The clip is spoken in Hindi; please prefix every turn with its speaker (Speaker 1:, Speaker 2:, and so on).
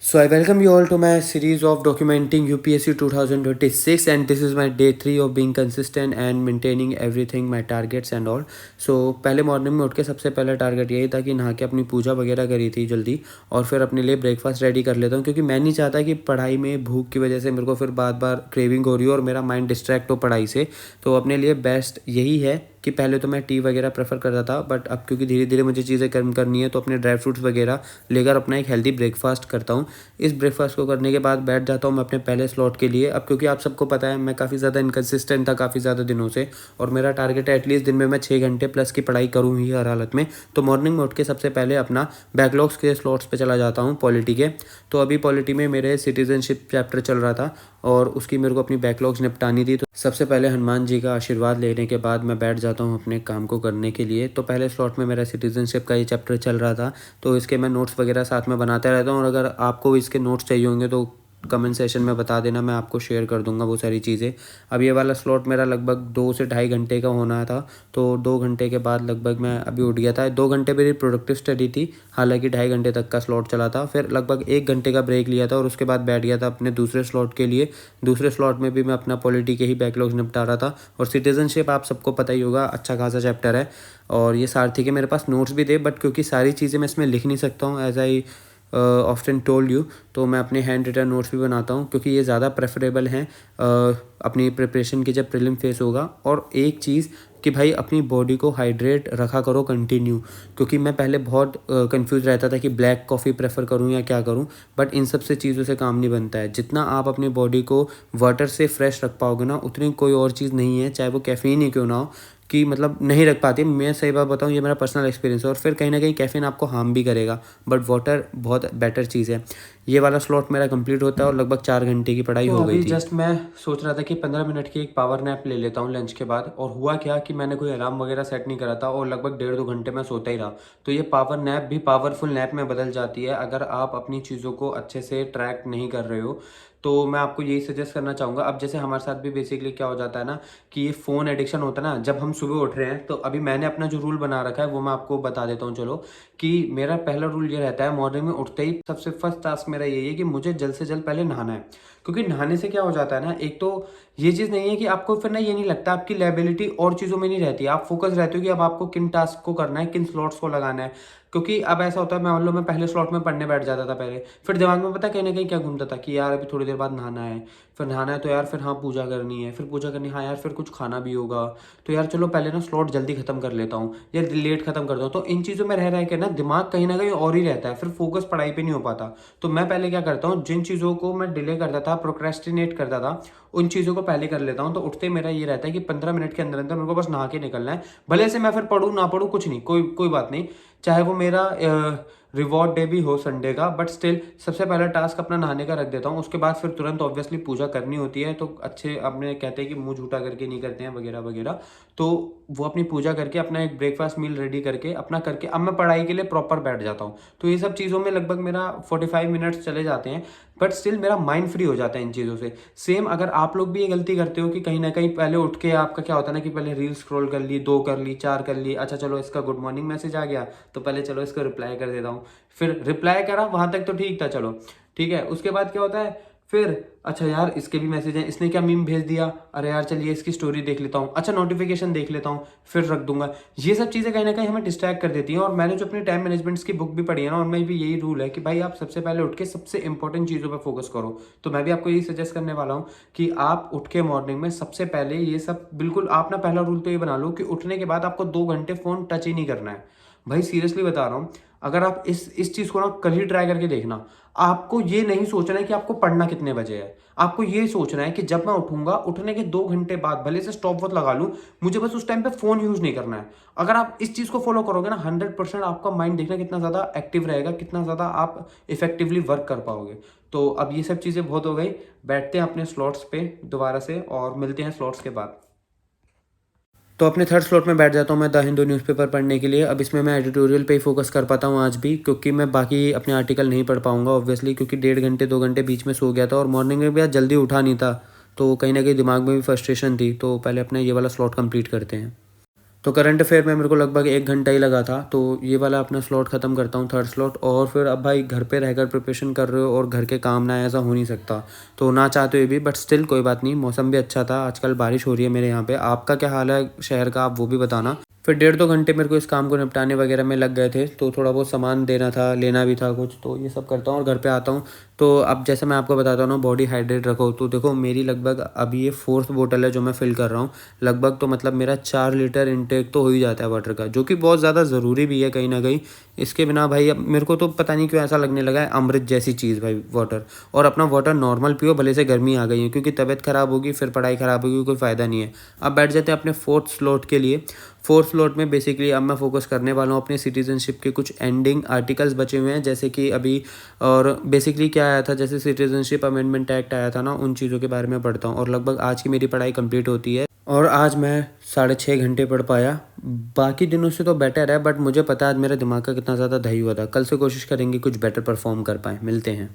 Speaker 1: So I welcome you all to my series of documenting UPSC 2026, and this is my day 3 of being consistent and maintaining everything, my targets and all. So पहले मॉर्निंग में उठ के सबसे पहला टारगेट यही था कि नहा के अपनी पूजा वगैरह करी थी जल्दी, और फिर अपने लिए ब्रेकफास्ट रेडी कर लेता हूँ, क्योंकि मैं नहीं चाहता कि पढ़ाई में भूख की वजह से मेरे को फिर बार बार क्रेविंग हो रही हो और मेरा माइंड डिस्ट्रैक्ट हो पढ़ाई से। तो अपने लिए बेस्ट यही है कि पहले तो मैं टी वगैरह प्रेफर करता था, बट अब क्योंकि धीरे धीरे मुझे चीज़ें कम करनी है तो अपने ड्राई फ्रूट्स वगैरह लेकर अपना एक हेल्दी ब्रेकफास्ट करता हूँ। इस ब्रेकफास्ट को करने के बाद बैठ जाता हूँ मैं अपने पहले स्लॉट के लिए। अब क्योंकि आप सबको पता है मैं काफ़ी ज़्यादा इनकन्सिस्टेंट था काफ़ी ज़्यादा दिनों से, और मेरा टारगेट है एटलीस्ट दिन में मैं 6 घंटे प्लस की पढ़ाई करूँ ही हर हालत में। तो मॉर्निंग में उठ के सबसे पहले अपना बैकलॉग्स के स्लॉट्स पे चला जाता हूँ पॉलिटी के। तो अभी पॉलिटी में मेरे सिटीजनशिप चैप्टर चल रहा था और उसकी मेरे को अपनी बैकलॉग्स निपटानी थी। तो सबसे पहले हनुमान जी का आशीर्वाद लेने के बाद मैं बैठ जाता हूँ अपने काम को करने के लिए। तो पहले स्लॉट में मेरा सिटीजनशिप का ये चैप्टर चल रहा था, तो इसके मैं नोट्स वगैरह साथ में बनाते रहता हूँ, और अगर आपको इसके नोट्स चाहिए होंगे तो कमेंट सेशन में बता देना, मैं आपको शेयर कर दूंगा वो सारी चीज़ें। अब ये वाला स्लॉट मेरा लगभग 2 से ढाई घंटे का होना था, तो 2 घंटे के बाद लगभग मैं अभी उठ गया था। 2 घंटे मेरी प्रोडक्टिव स्टडी थी, हालांकि 2.5 घंटे तक का स्लॉट चला था। फिर लगभग 1 घंटे का ब्रेक लिया था और उसके बाद बैठ गया था अपने दूसरे स्लॉट के लिए। दूसरे स्लॉट में भी मैं अपना पॉलिटी के ही बैकलॉग्स निपटा रहा था। और सिटीजनशिप आप सबको पता ही होगा, अच्छा खासा चैप्टर है और ये सारथी के मेरे पास नोट्स भी थे, बट क्योंकि सारी चीज़ें मैं इसमें लिख नहीं सकता हूँ as I often told you, तो मैं अपने हैंड रिटन नोट्स भी बनाता हूँ, क्योंकि ये ज़्यादा प्रेफरेबल हैं अपनी प्रिपरेशन की जब प्रीलिम फेस होगा। और एक चीज़ कि भाई अपनी बॉडी को हाइड्रेट रखा करो कंटिन्यू, क्योंकि मैं पहले बहुत कंफ्यूज रहता था कि ब्लैक कॉफ़ी प्रेफर करूँ या क्या करूँ, बट इन सब से चीज़ों से काम नहीं बनता है। जितना आप अपनी बॉडी को वाटर से फ्रेश रख पाओगे ना, उतनी कोई और चीज़ नहीं है, चाहे वो कैफ़ीन ही क्यों ना हो, कि मतलब नहीं रख पाती। मैं सही बात बताऊँ, ये मेरा पर्सनल एक्सपीरियंस है। और फिर कहीं ना कहीं कैफ़ीन आपको हार्म भी करेगा, बट वाटर बहुत बेटर चीज़ है। ये वाला स्लॉट मेरा कंप्लीट होता है और लगभग 4 घंटे की पढ़ाई हो गई थी। जस्ट मैं सोच रहा था कि 15 मिनट की एक पावर नैप ले लेता हूँ लंच के बाद, और हुआ क्या कि मैंने कोई अलार्म वगैरह सेट नहीं करा था और लगभग 1.5-2 घंटे मैं सोता ही रहा। तो ये पावर नैप भी पावरफुल नैप में बदल जाती है अगर आप अपनी चीज़ों को अच्छे से ट्रैक नहीं कर रहे हो। तो मैं आपको यही सजेस्ट करना चाहूँगा। अब जैसे हमारे साथ भी बेसिकली क्या हो जाता है ना, कि ये फ़ोन एडिक्शन होता है ना, जब हम सुबह उठ रहे हैं। तो अभी मैंने अपना जो रूल बना रखा है वो मैं आपको बता देता हूँ चलो। कि मेरा पहला रूल ये रहता है, मॉर्निंग में उठते ही सबसे फर्स्ट टास्क मेरा यही है कि मुझे जल्द से जल्द पहले नहाना है। क्योंकि नहाने से क्या हो जाता है ना, एक तो ये चीज़ नहीं है कि आपको फिर ना ये नहीं लगता आपकी लेबिलिटी और चीज़ों में नहीं रहती, आप फोकस रहते हो कि अब आपको किन टास्क को करना है, किन स्लॉट्स को लगाना है। क्योंकि अब ऐसा होता है, मान लो मैं पहले स्लॉट में पढ़ने बैठ जाता था पहले, फिर दिमाग में पता है कहीं ना कहीं क्या घूमता था कि यार अभी थोड़ी देर बाद नहाना है, फिर नहाना है तो यार फिर हाँ पूजा करनी है, फिर पूजा करनी, हाँ यार फिर कुछ खाना भी होगा, तो यार चलो पहले ना स्लॉट जल्दी खत्म कर लेता हूँ या लेट खत्म कर दो। तो इन चीज़ों में रह के ना दिमाग कहीं ना कहीं और ही रहता है, फिर फोकस पढ़ाई पे नहीं हो पाता। तो मैं पहले क्या करता हूँ, जिन चीज़ों को मैं डिले करता था, प्रोक्रेस्टिनेट करता था, उन चीज़ों को पहले कर लेता हूँ। तो उठते मेरा ये रहता है कि 15 मिनट के अंदर अंदर मेरे को बस नहा के निकलना है। भले से मैं फिर पढ़ूँ ना पढ़ूँ कुछ नहीं, कोई कोई बात नहीं, चाहे वो मेरा रिवॉर्ड डे भी हो संडे का, बट स्टिल सबसे पहला टास्क अपना नहाने का रख देता हूँ। उसके बाद फिर तुरंत ऑब्वियसली पूजा करनी होती है। तो अच्छे अपने कहते हैं कि मुंह झूठा करके नहीं करते हैं वगैरह वगैरह। तो वो अपनी पूजा करके अपना एक ब्रेकफास्ट मील रेडी करके अपना करके अब मैं पढ़ाई के लिए प्रॉपर बैठ जाता हूँ। तो ये सब चीज़ों में लगभग मेरा 45 मिनट्स चले जाते हैं, बट स्टिल मेरा माइंड फ्री हो जाता है इन चीज़ों से। सेम अगर आप लोग भी ये गलती करते हो कि कहीं ना कहीं पहले उठ के आपका क्या होता है ना, कि पहले रील स्क्रॉल कर ली, 2 कर ली, 4 कर ली, अच्छा चलो इसका गुड मॉर्निंग मैसेज आ गया तो पहले चलो इसको रिप्लाई कर देता हूँ। फिर रिप्लाई करा, वहां तक तो ठीक था, चलो ठीक है। उसके बाद क्या होता है, फिर अच्छा यार इसके भी मैसेज हैं, इसने क्या मीम भेज दिया, अरे यार चलिए इसकी स्टोरी देख लेता हूँ, अच्छा नोटिफिकेशन देख लेता हूँ, फिर रख दूंगा। ये सब चीज़ें कहीं ना कहीं हमें डिस्ट्रैक्ट कर देती हैं। और मैंने जो अपनी टाइम मैनेजमेंट्स की बुक भी पढ़ी है ना, उनमें भी यही रूल है कि भाई आप सबसे पहले उठ के सबसे इंपॉर्टेंट चीज़ों पर फोकस करो। तो मैं भी आपको यही सजेस्ट करने वाला हूँ कि आप उठ के मॉर्निंग में सबसे पहले ये सब बिल्कुल, आप ना पहला रूल तो ये बना लो कि उठने के बाद आपको 2 घंटे फोन टच ही नहीं करना है। भाई सीरियसली बता रहा हूँ, अगर आप इस चीज़ को ना कल ही ट्राई करके देखना। आपको ये नहीं सोचना है कि आपको पढ़ना कितने बजे है, आपको ये सोचना है कि जब मैं उठूंगा, उठने के 2 घंटे बाद भले से स्टॉप वॉच लगा लूं, मुझे बस उस टाइम पे फोन यूज नहीं करना है। अगर आप इस चीज को फॉलो करोगे ना, 100% आपका माइंड देखना कितना ज्यादा एक्टिव रहेगा, कितना ज्यादा आप इफेक्टिवली वर्क कर पाओगे। तो अब ये सब चीजें बहुत हो गई, बैठते हैं अपने स्लॉट्स पे दोबारा से और मिलते हैं स्लॉट्स के बाद। तो अपने थर्ड स्लॉट में बैठ जाता हूँ मैं द हिंदू न्यूज़पेपर पढ़ने के लिए। अब इसमें मैं एडिटोरियल पे ही फोकस कर पाता हूँ आज भी, क्योंकि मैं बाकी अपने आर्टिकल नहीं पढ़ पाऊंगा ऑब्वियसली, क्योंकि 1.5 घंटे 2 घंटे बीच में सो गया था और मॉर्निंग में भी आज जल्दी उठा नहीं था। तो कहीं ना कहीं दिमाग में भी फ्रस्ट्रेशन थी। तो पहले अपने ये वाला स्लॉट कंप्लीट करते हैं। तो करंट अफेयर में मेरे को लगभग 1 घंटा ही लगा था। तो ये वाला अपना स्लॉट ख़त्म करता हूँ, थर्ड स्लॉट। और फिर अब भाई घर पे रहकर प्रिपरेशन कर रहे हो और घर के काम ना आए, ऐसा हो नहीं सकता। तो ना चाहते हुए भी, बट स्टिल कोई बात नहीं, मौसम भी अच्छा था। आजकल बारिश हो रही है मेरे यहाँ पे। आपका क्या हाल है शहर का, आप वो भी बताना। फिर 1.5-2 घंटे मेरे को इस काम को निपटाने वगैरह में लग गए थे। तो थोड़ा बहुत सामान देना था, लेना भी था कुछ, तो ये सब करता हूँ और घर पे आता हूँ। तो अब जैसे मैं आपको बताता हूँ ना, बॉडी हाइड्रेट रखो। तो देखो मेरी लगभग अभी ये 4th बोतल है जो मैं फ़िल कर रहा हूँ लगभग। तो मतलब मेरा 4 लीटर इनटेक तो हो ही जाता है वाटर का, जो कि बहुत ज़्यादा ज़रूरी भी है कहीं न कहीं। इसके बिना भाई अब मेरे को तो पता नहीं क्यों ऐसा लगने लगा है अमृत जैसी चीज़ भाई वाटर। और अपना वाटर नॉर्मल पियो, भले से गर्मी आ गई है, क्योंकि तबीयत ख़राब होगी फिर पढ़ाई ख़राब होगी, कोई फ़ायदा नहीं है। अब बैठ जाते हैं अपने 4th स्लॉट के लिए। 4th स्लॉट में बेसिकली अब मैं फ़ोकस करने वाला हूँ अपने सिटीज़नशिप के कुछ एंडिंग आर्टिकल्स बचे हुए हैं, जैसे कि अभी। और बेसिकली क्या आया था, जैसे सिटीज़नशिप अमेंडमेंट एक्ट आया था ना, उन चीज़ों के बारे में पढ़ता हूँ। और लगभग आज की मेरी पढ़ाई कंप्लीट होती है। और आज मैं 6.5 घंटे पढ़ पाया। बाकी दिनों से तो बेटर है, बट मुझे पता है आज मेरे दिमाग का कितना ज़्यादा दही हुआ था। कल से कोशिश करेंगे कुछ बेटर परफॉर्म कर पाएँ। मिलते हैं।